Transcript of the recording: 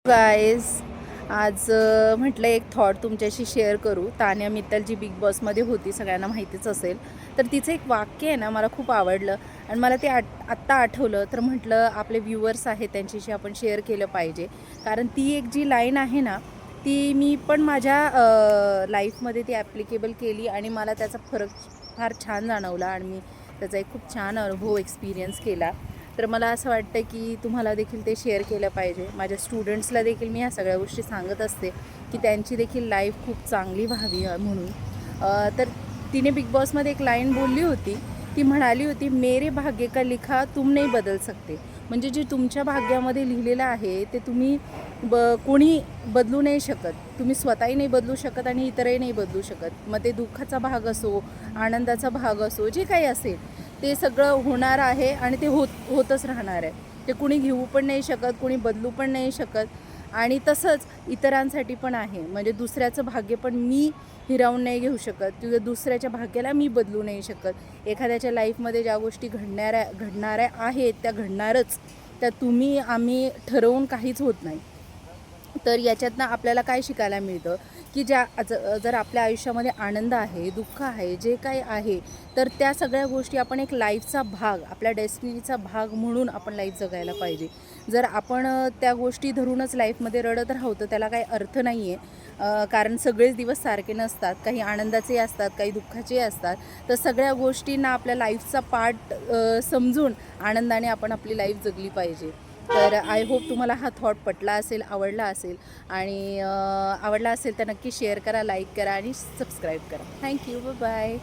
Guys आज म्हटलं एक थॉट तुमच्याशी शेअर करू. तान्या मित्तल जी बिग बॉसमध्ये होती, सगळ्यांना माहितीच असेल. तर तिचं एक वाक्य आहे ना, मला खूप आवडलं आणि मला ते आत्ता आठवलं. तर म्हटलं आपले व्ह्यूअर्स आहेत त्यांच्याशी आपण शेअर केलं पाहिजे. कारण ती एक जी लाईन आहे ना, ती मी पण माझ्या लाईफमध्ये ती ॲप्लिकेबल केली आणि मला त्याचा फरक फार छान जाणवला आणि मी त्याचा एक खूप छान अनुभव एक्सपिरियन्स केला. तर मला असं वाटतं की तुम्हाला देखील ते शेअर केलं पाहिजे. माझ्या स्टुडंट्सला देखील मी ह्या सगळ्या गोष्टी सांगत असते की त्यांची देखील लाईफ खूप चांगली व्हावी म्हणून. तर तिने बिग बॉसमध्ये एक लाईन बोलली होती. ती म्हणाली होती, मेरे भाग्य का लिखा तुम नहीं बदल सकते. म्हणजे जे तुमच्या भाग्यामध्ये लिहिलेलं आहे ते तुम्ही कोणी बदलू नाही शकत. तुम्ही स्वतःही नाही बदलू शकत आणि इतरही नाही बदलू शकत. मग ते दुःखाचा भाग असो, आनंदाचा भाग असो, जे काही असेल ते सगळं होणार आहे आणि ते होतच राहणार आहे. ते कुणी घेऊ पण नाही शकत, कुणी बदलू पण नाही शकत. आणि तसंच इतरांसाठी पण आहे. म्हणजे दुसऱ्याचं भाग्य पण मी हिरावून नाही घेऊ शकत, तुझ्या दुसऱ्याच्या भाग्याला मी बदलू नाही शकत. एखाद्याच्या लाईफमध्ये ज्या गोष्टी घडणाऱ्या आहेत त्या घडणारच. त्या तुम्ही आम्ही ठरवून काहीच होत नाही. तर याच्यातनं आपल्याला काय शिकायला मिळतं की जर आपल्या आयुष्यामध्ये आनंद आहे, दुःख आहे, जे काही आहे, तर त्या सगळ्या गोष्टी आपण एक लाईफचा भाग, आपल्या डेस्टिनीचा भाग म्हणून आपण लाईफ जगायला पाहिजे. जर आपण त्या गोष्टी धरूनच लाईफमध्ये रडत राहू तर त्याला काही अर्थ नाही आहे. कारण सगळेच दिवस सारखे नसतात. काही आनंदाचे असतात, काही दुःखाचे असतात. तर सगळ्या गोष्टींना आपल्या लाईफचा पार्ट समजून आनंदाने आपण आपली लाईफ जगली पाहिजे. तर आय होप तुम्हाला हा थॉट पटला असेल, आवडला असेल आणि आवडला असेल तर नक्की शेअर करा, लाईक करा आणि सबस्क्राईब करा. थँक्यू. बाय.